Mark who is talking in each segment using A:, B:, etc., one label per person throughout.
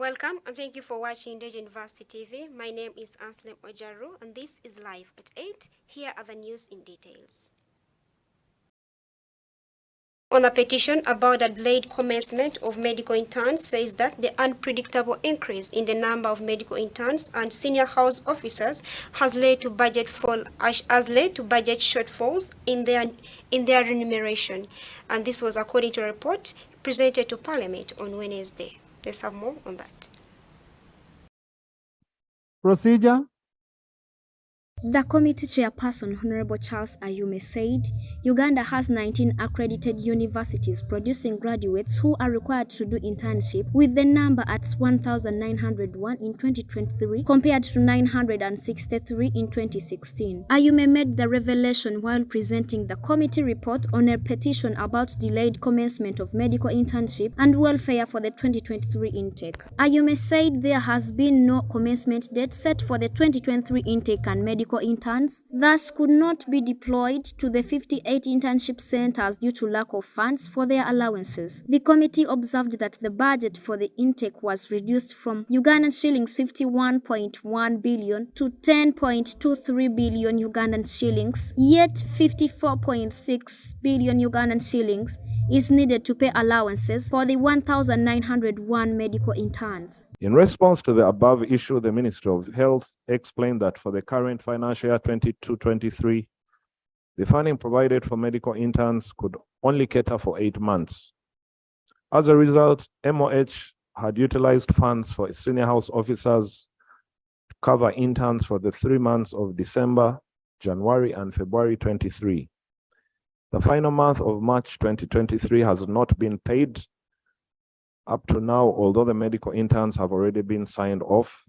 A: Welcome and thank you for watching Ndejje University TV. My name is ANSLEM OJARU and this is live at 8. Here are the news in details. On a petition about the delayed commencement of medical interns says that the unpredictable increase in the number of medical interns and senior house officers has led to budget shortfalls in their remuneration, and this was according to a report presented to Parliament on Wednesday. Let's have more on that.
B: Procedure.
C: The committee chairperson, Honorable Charles Ayume, said Uganda has 19 accredited universities producing graduates who are required to do internship, with the number at 1,901 in 2023 compared to 963 in 2016. Ayume made the revelation while presenting the committee report on a petition about delayed commencement of medical internship and welfare for the 2023 intake. Ayume said there has been no commencement date set for the 2023 intake, and medical interns thus could not be deployed to the 58 internship centers due to lack of funds for their allowances. The committee observed that the budget for the intake was reduced from Ugandan shillings 51.1 billion to 10.23 billion Ugandan shillings, yet 54.6 billion Ugandan shillings is needed to pay allowances for the 1,901 medical interns.
B: In response to the above issue, the Ministry of Health explained that for the current financial year 22-23, the funding provided for medical interns could only cater for 8 months. As a result, MOH had utilized funds for senior house officers to cover interns for the 3 months of December, January, and February 23. The final month of March 2023 has not been paid up to now, although the medical interns have already been signed off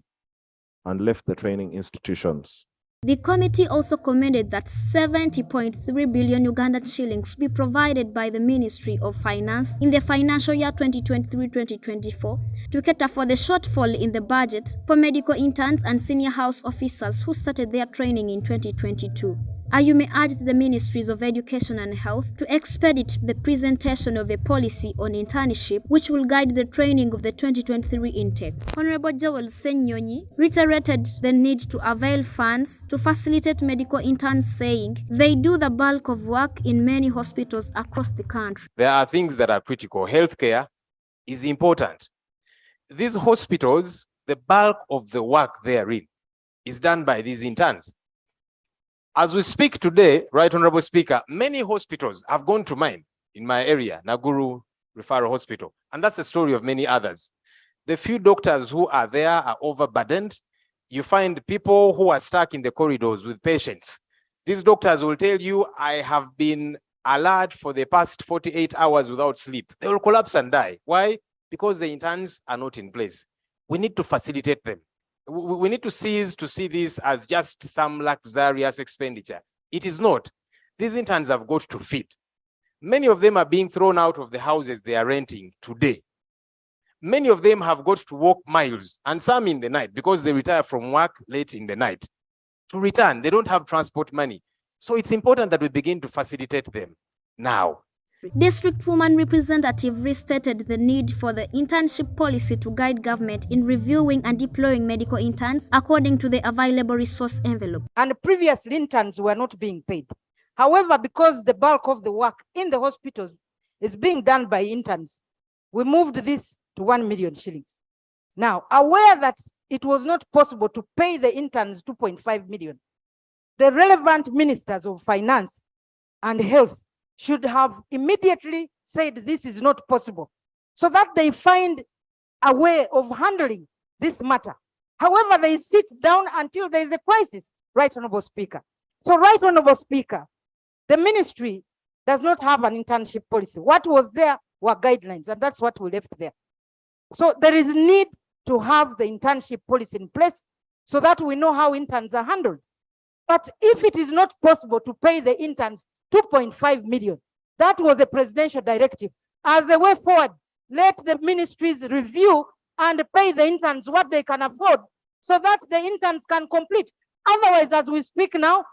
B: and left the training institutions.
C: The committee also commended that 70.3 billion Ugandan shillings be provided by the Ministry of Finance in the financial year 2023-2024 to cater for the shortfall in the budget for medical interns and senior house officers who started their training in 2022. Ayume urged the Ministries of Education and Health to expedite the presentation of a policy on internship which will guide the training of the 2023 intake. Honorable Joel Senyonyi reiterated the need to avail funds to facilitate medical interns, saying they do the bulk of work in many hospitals across the country.
D: There are things that are critical. Healthcare is important. These hospitals, the bulk of the work therein is done by these interns. As we speak today, Right Honorable Speaker, many hospitals have gone to mine in my area, Naguru Referral Hospital, and that's the story of many others. The few doctors who are there are overburdened. You find people who are stuck in the corridors with patients. These doctors will tell you, I have been alert for the past 48 hours without sleep. They will collapse and die. Why? Because the interns are not in place. We need to facilitate them. We need to cease to see this as just some luxurious expenditure. It is not. These interns have got to feed. Many of them are being thrown out of the houses they are renting today. Many of them have got to walk miles, and some in the night, because they retire from work late in the night. To return, they don't have transport money. So it's important that we begin to facilitate them now.
C: District Woman Representative restated the need for the internship policy to guide government in reviewing and deploying medical interns according to the available resource envelope.
E: And previously, interns were not being paid. However, because the bulk of the work in the hospitals is being done by interns, we moved this to 1 million shillings. Now, aware that it was not possible to pay the interns 2.5 million, the relevant ministers of finance and health should have immediately said this is not possible, so that they find a way of handling this matter. However, they sit down until there is a crisis, Right Honorable Speaker. So, Right Honorable Speaker, the ministry does not have an internship policy. What was there were guidelines, and that's what we left there. So there is need to have the internship policy in place so that we know how interns are handled. But if it is not possible to pay the interns 2.5 million, that was the presidential directive. As a way forward, let the ministries review and pay the interns what they can afford so that the interns can complete. Otherwise, as we speak now,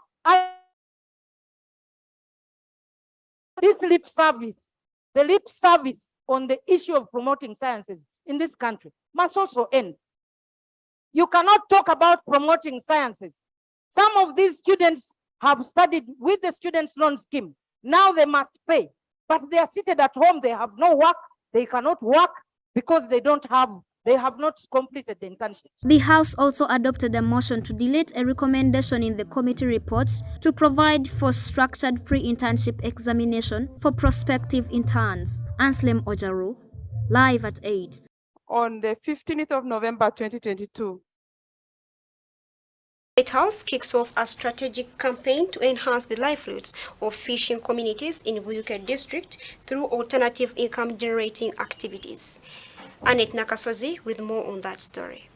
E: this lip service, the lip service on the issue of promoting sciences in this country must also end. You cannot talk about promoting sciences. Some of these students have studied with the students' loan scheme. Now they must pay, but they are seated at home. They have no work. They cannot work because they have not completed the internship.
C: The House also adopted a motion to delete a recommendation in the committee reports to provide for structured pre-internship examination for prospective interns. ANSLEM OJARU, live at 8.
F: On the 15th of November 2022,
A: State House kicks off a strategic campaign to enhance the livelihoods of fishing communities in Buyuke district through alternative income-generating activities. Annette Nakaswazi with more on that story.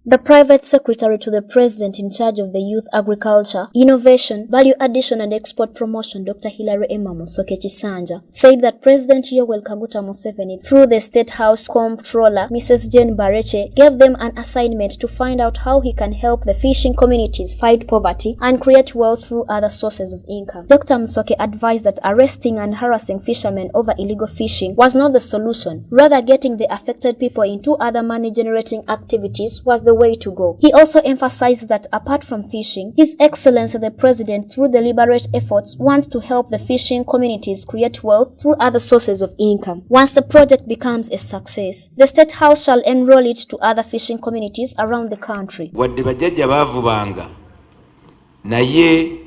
C: The private secretary to the president in charge of the youth, agriculture, innovation, value addition and export promotion, Dr. Hilary Emma Musoke Chisanja, said that President Yoweri Kaguta Museveni, through the State House Comptroller, Mrs. Jane Bareche, gave them an assignment to find out how he can help the fishing communities fight poverty and create wealth through other sources of income. Dr. Musoke advised that arresting and harassing fishermen over illegal fishing was not the solution. Rather, getting the affected people into other money-generating activities was the way to go. He also emphasized that apart from fishing, His Excellency the President, through deliberate efforts, wants to help the fishing communities create wealth through other sources of income. Once the project becomes a success, the State House shall enroll it to other fishing communities around the country.
G: Wadde bajjajja baavubanga naye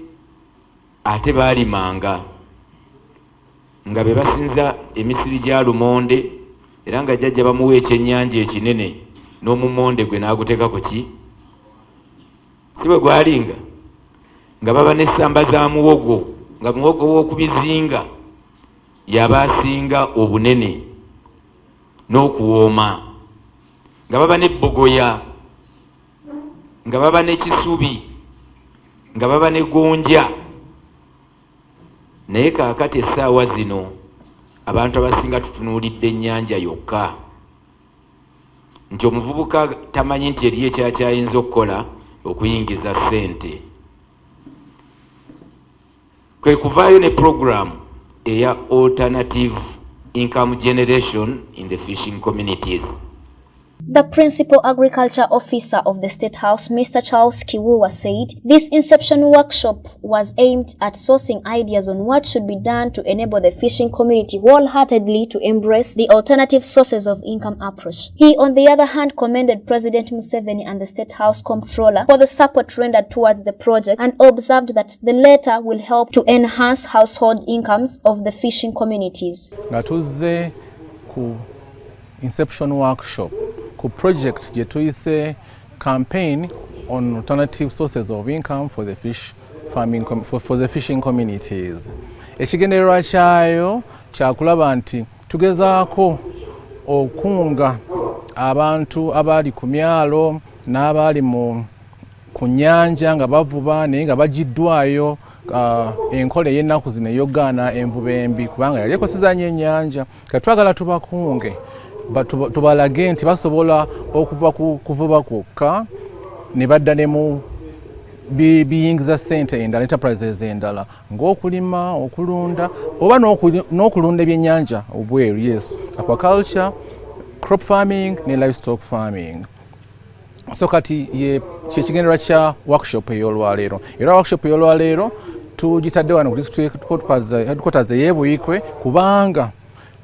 G: ate baalimanga nga be basinza emisiri gya lumonde era nga jjajja bamuwa ekyennyanja ekinene n'omumonde gwe n'aguteeka ku ki si bwe gwalinga nga baba n'essamba za muwogo nga muwogo w'okubizinga yaba asinga obunene n'okuwooma nga baba n'ebbogoya nga baba n'ekisubi nga baba n'eggonja naye kaakati essaawa zino abantu abasinga tutunuulidde ennyanja yokka nti omuvubuka tamanyi nti eriyo ekyakyayinza okukola okuyingiza ssente. Kwe kuvaayo ne program eya alternative income generation in the fishing communities.
C: The Principal Agriculture Officer of the State House, Mr. Charles Kiwuwa, said this inception workshop was aimed at sourcing ideas on what should be done to enable the fishing community wholeheartedly to embrace the alternative sources of income approach. He, on the other hand, commended President Museveni and the State House Comptroller for the support rendered towards the project and observed that the latter will help to enhance household incomes of the fishing communities.
H: Ngatuze ku inception workshop ku project gye tuyise campaign on alternative sources of income for the fish farming for the fishing communities. Ekigendererwa kyayo kyakulaba nti tugezaako okunga abantu abali ku myalo n'abali ku nnyanja nga bavuba naye nga bagiddwayo enkola ey'ennaku zino eyogaana envuba embi kubanga yali ekoseza nnyo ennyanja kati twagala tubakunge tubalage nti basobola okuva kuvuba kwokka ne badda ne mu biyingiza ssente endala enterprises endala ng'okulima okulunda oba n'okulunda ebyennyanja obweru, yes, aquaculture, crop farming ne livestock farming. So kati kyekigendererwa kya workshop ey'olwaleero era workshop ey'olwaleero tugitadde wano ku district headquarters ey'Ebuyikwe kubanga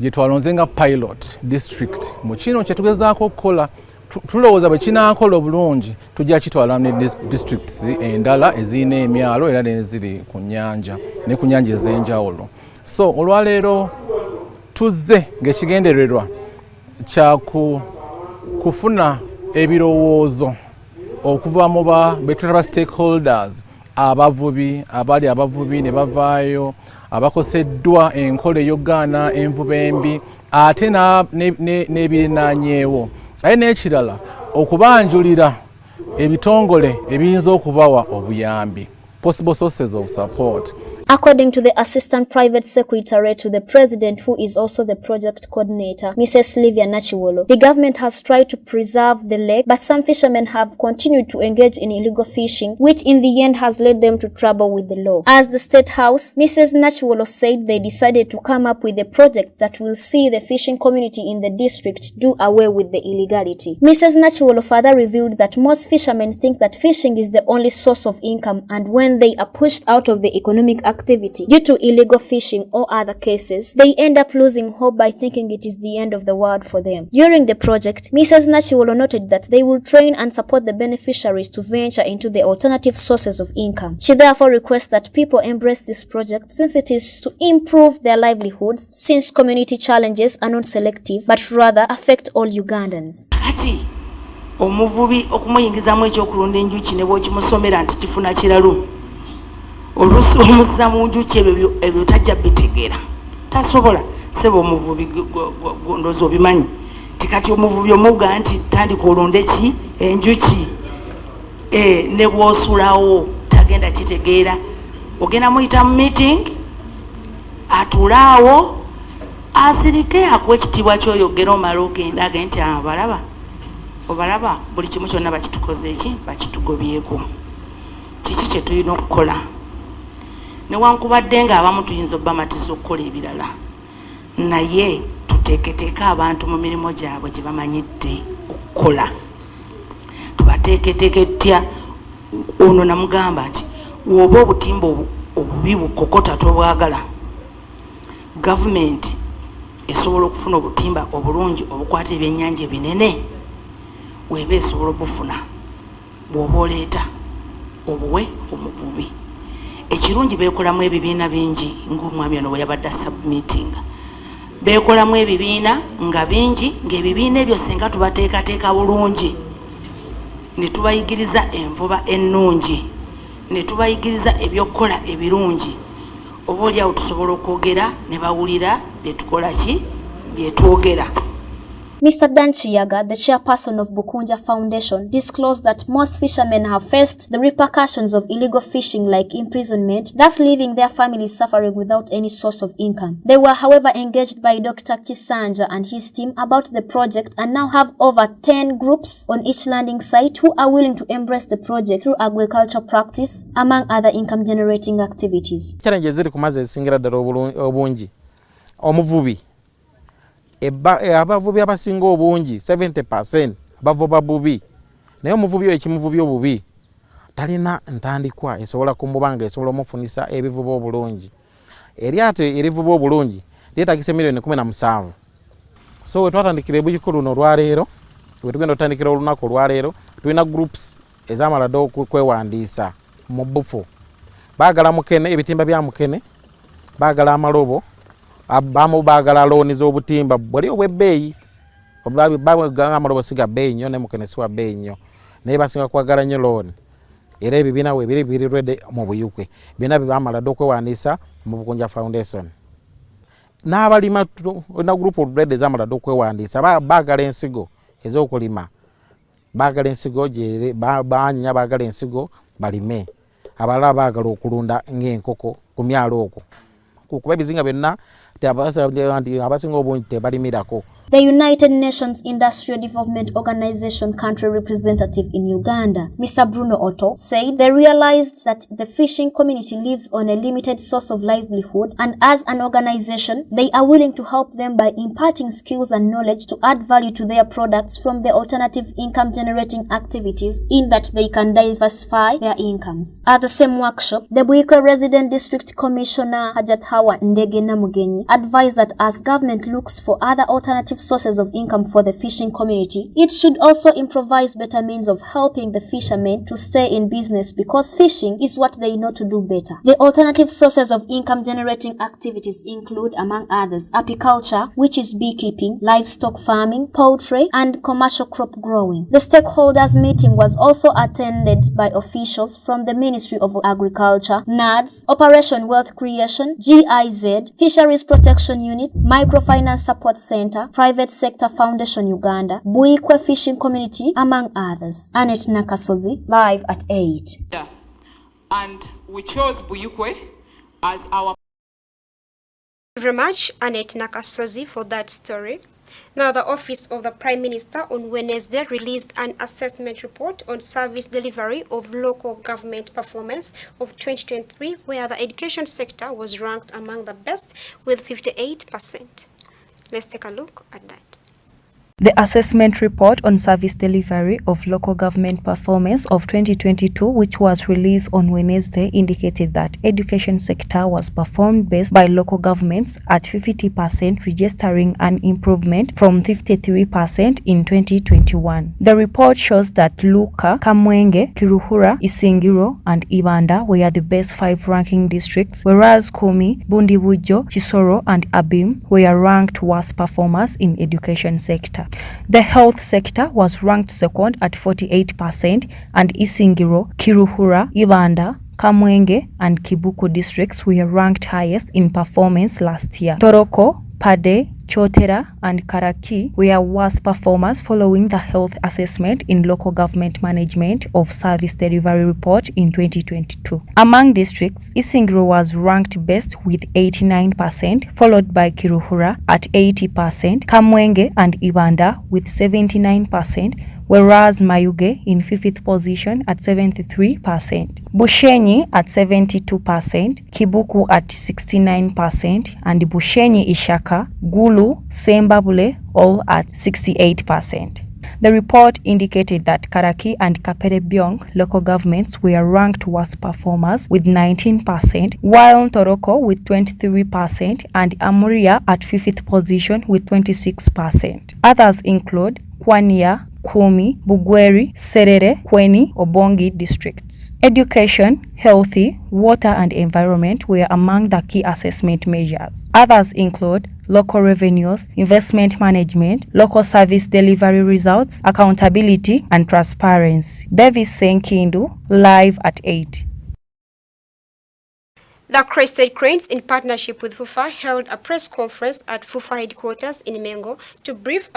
H: gye twalonze nga pilot district mu kino kyetugezaako okukola tulowooza bwe kinaakola obulungi tujja kitwala ne districts endala ezirina emyalo era neziri ku nnyanja ne ku nnyanja ez'enjawulo. So olwaleero tuzze ng'ekigendererwa kya kufuna ebirowoozo okuva mu betweta stakeholders abavubi abavubi ne bavaayo abakoseddwa enkola eyogaana envuba embi ate n'ebirinaanyeewo aye n'ekirala okubanjulira ebitongole ebiyinza okubawa obuyambi, possible sources of support.
C: According to the Assistant Private Secretary to the President, who is also the project coordinator, Mrs. Livia Nachiwolo, the government has tried to preserve the lake, but some fishermen have continued to engage in illegal fishing, which in the end has led them to trouble with the law. As the State House, Mrs. Nachiwolo said they decided to come up with a project that will see the fishing community in the district do away with the illegality. Mrs. Nachiwolo further revealed that most fishermen think that fishing is the only source of income, and when they are pushed out of the economic activity due to illegal fishing or other cases, they end up losing hope by thinking it is the end of the world for them. During the project, Mrs. Nachiwolo noted that they will train and support the beneficiaries to venture into the alternative sources of income. She therefore requests that people embrace this project since it is to improve their livelihoods, since community challenges are not selective but rather affect all Ugandans.
I: Omuvubi okumuyingizamu ekyokulunda enjuki ne bw'okimusomera nti kifuna kiralu oluusi omuzza mu njuki ebyo tajja bitegeera tasobola seba omuvubi ndowooza obimanyi tikati omuvubi omuga nti tandika olonde ki enjuki ne bw'osulawo tagenda kitegeera ogenda muyita mu meeting atulaawo asirike akuwa ekitiibwa ky'oyogera omala ogenda age nti abalaba obalaba buli kimu kyonna bakitukoze eki bakitugobyeko kiki kye tulina okukola newankubadde ng'abamu tuyinza obbamatiza okukola ebirala naye tuteeketeeka abantu mu mirimu gyabwe gye bamanyidde okukola tubateeketeeke tutya ono namugamba nti woba obutimba obubi bukokota tobwagala gavumenti esobola okufuna obutimba obulungi obukwata ebyennyanja ebinene weba esobola obufuna bw'oba oleeta obuwe omuvubi ekirungi beekolamu ebibiina bingi ng'omwami ono bwe yabadde submitting beekolamu ebibiina nga bingi ng'ebibiina ebyo singa tubateekateeka bulungi ne tubayigiriza envuba ennungi ne tubayigiriza ebyokukola ebirungi oba oli awo tusobola okwogera ne bawulira bye tukola ki bye twogera.
C: Mr. Dan Chiyaga, the chairperson of Bukunja Foundation, disclosed that most fishermen have faced the repercussions of illegal fishing like imprisonment, thus leaving their families suffering without any source of income. They were, however, engaged by Dr. Chisanja and his team about the project and now have over 10 groups on each landing site who are willing to embrace the project through agricultural practice, among other income-generating activities.
J: Challenges ziri kumaze singira ddala obungi. Omuvubi abavubi abasinga obungi 70% bavuba bubi naye omuvubi oyo ekimuvubi obubi talina ntandikwa esobola kumubanga esobola omufunisa ebivuba obulungi eryato erivuba obulungi lyetagisa $17,000,000 so wetwatandikira ebuyiko luno olwaleero wetugenda otandikira olunaku olwaleero tulina groups ezamala dda okwewandiisa mu bufu baagala mukene ebitimba bya mukene baagala amalobo abamu baagala looni z'obutimba bwali obw'ebbeeyi amalobo siga bbeeyi nnyo ne mukene si wa bbeeyi nnyo naye basinga kwagala nnyo looni era ebibiina we biri lwedde mu buyukwe byonna bamala dda okwewandiisa mu Bukunja Foundation n'abalima na gurupu olwedde zamala dda okwewandiisa baagala ensigo ez'okulima baagala ensigo baanya baagala ensigo balime abalala baagala okulunda ng'enkoko ku myalo okwo kuba ebizinga byonna abasinga obungi tebalimirako.
C: The United Nations Industrial Development Organization country representative in Uganda, Mr. Bruno Otto, said they realized that the fishing community lives on a limited source of livelihood, and as an organization, they are willing to help them by imparting skills and knowledge to add value to their products from the alternative income-generating activities in that they can diversify their incomes. At the same workshop, the Buikwe Resident District Commissioner Hajathawa Ndejje advised that as government looks for other alternative sources of income for the fishing community, it should also improvise better means of helping the fishermen to stay in business because fishing is what they know to do better. The alternative sources of income generating activities include, among others, apiculture, which is beekeeping, livestock farming, poultry, and commercial crop growing. The stakeholders meeting was also attended by officials from the Ministry of Agriculture, NADS, Operation Wealth Creation, GIZ, Fisheries Protection Unit, Microfinance Support Center, Private Sector Foundation Uganda, Buikwe Fishing Community, among others. Annette Nakasozi, live at 8.
K: Yeah. And we chose Buikwe
I: as our
A: Thank you very much, Annette Nakasozi, for that story. Now, the Office of the Prime Minister on Wednesday released an assessment report on service delivery of local government performance of 2023, where the education sector was ranked among the best with 58%. Let's take a look at that.
K: The assessment report on service delivery of local government performance of 2022, which was released on Wednesday, indicated that education sector was performed best by local governments at 50%, registering an improvement from 53% in 2021. The report shows that Luka, Kamwenge, Kiruhura, Isingiro, and Ibanda were the best 5 ranking districts, whereas Kumi, Bundibujo, Chisoro, and Abim were ranked worst performers in education sector. The health sector was ranked second at 48%, and Isingiro, Kiruhura, Ibanda, Kamwenge, and Kibuku districts were ranked highest in performance last year. Toroko, Pade, Chotera, and Karaki were worst performers following the health assessment in local government management of service delivery report in 2022. Among districts, Isingiro was ranked best with 89%, followed by Kiruhura at 80%, Kamwenge and Ibanda with 79%, whereas Mayuge in 5th position at 73%, Bushenyi at 72%, Kibuku at 69%, and Bushenyi Ishaka, Gulu, Sembabule all at 68%. The report indicated that Karaki and Kaperebyong local governments were ranked worst performers with 19%, while Toroko with 23% and Amuria at 5th position with 26%. Others include Kwania, Kumi, Bugweri, Serere, Kweni, Obongi districts. Education, healthy, water and environment were among the key assessment measures. Others include local revenues, investment management, local service delivery results, accountability and transparency. Bevis Senkindu, live at 8.
A: The Crested Cranes, in partnership with FUFA, held a press conference at FUFA headquarters in Mengo to brief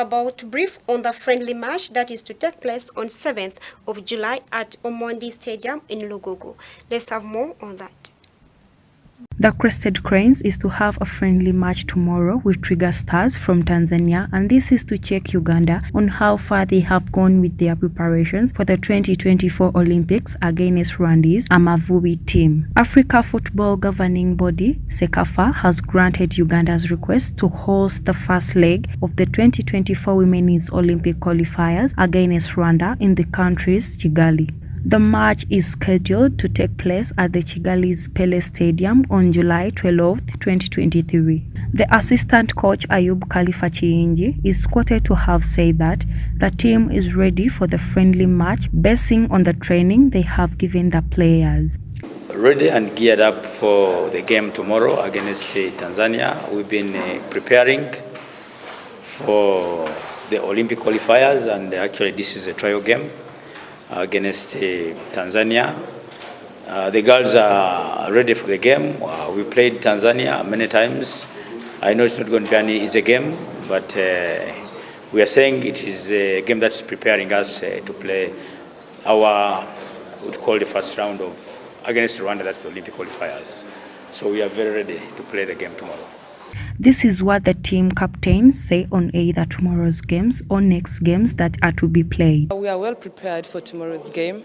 A: on the friendly match that is to take place on 7th of July at Omondi Stadium in Lugogo. Let's have more on that.
K: The Crested Cranes is to have a friendly match tomorrow with Trigger Stars from Tanzania, and this is to check Uganda on how far they have gone with their preparations for the 2024 Olympics against Rwanda's Amavubi team. Africa Football Governing Body, SECAFA, has granted Uganda's request to host the first leg of the 2024 Women's Olympic qualifiers against Rwanda in the country's Kigali. The match is scheduled to take place at the Kigali's Pele Stadium on July 12, 2023. The assistant coach Ayub Khalifa Chiinji is quoted to have said that the team is ready for the friendly match basing on the training they have given the players.
L: Ready and geared up for the game tomorrow against Tanzania. We've been preparing for the Olympic qualifiers, and actually this is a trial game against Tanzania. The girls are ready for the game. We played Tanzania many times. I know it's not going to be an easy game, but we are saying it is a game that's preparing us to play our, what we call the first round of against Rwanda, that's the Olympic qualifiers. So we are very ready to play the game tomorrow.
K: This is what the team captains say on either tomorrow's games or next games that are to be played.
M: We are well prepared for tomorrow's game,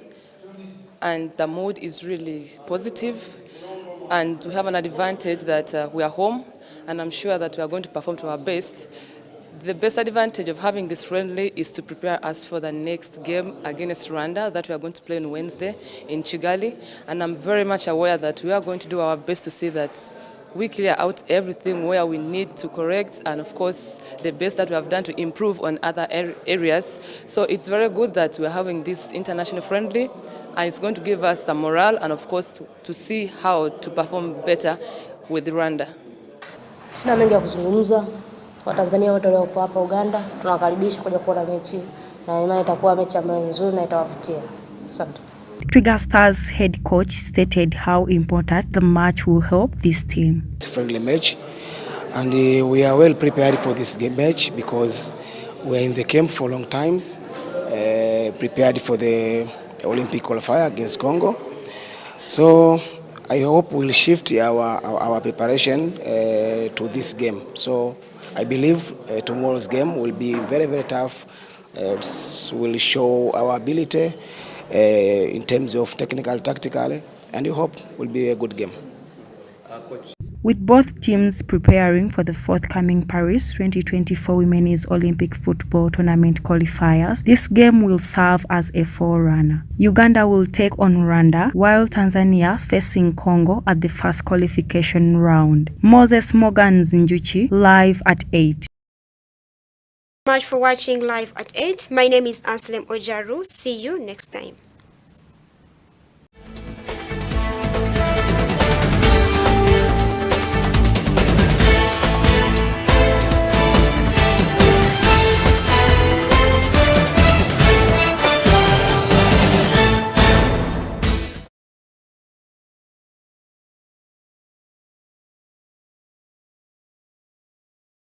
M: and the mood is really positive, and we have an advantage that we are home, and I'm sure that we are going to perform to our best. The best advantage of having this friendly is to prepare us for the next game against Rwanda that we are going to play on Wednesday in Kigali, and I'm very much aware that we are going to do our best to see that we clear out everything where we need to correct, and of course the best that we have done to improve on other areas. So it's very good that we're having this international friendly, and it's going to give us some morale and of course to see how to perform better with Rwanda.
N: Sina mengi ya kuzungumza. Watanzania wote waliopo hapa Uganda tunawakaribisha kuja kuona mechi, na imani itakuwa mechi ambayo nzuri na itawavutia. Asante.
K: Trigger Stars head coach stated how important the match will help this team.
O: It's a friendly match, and we are well prepared for this game match because we are in the camp for long times, prepared for the Olympic qualifier against Congo. So I hope we'll shift our preparation to this game. So I believe tomorrow's game will be very, very tough. Will show our ability in terms of technical, tactical, and we hope will be a good game.
K: With both teams preparing for the forthcoming Paris 2024 Women's Olympic Football Tournament qualifiers, this game will serve as a forerunner. Uganda will take on Rwanda, while Tanzania facing Congo at the first qualification round. Moses Morgan Zinjuchi, live at 8.
A: Much for watching Live at 8. My name is ANSLEM OJARU. See you next time.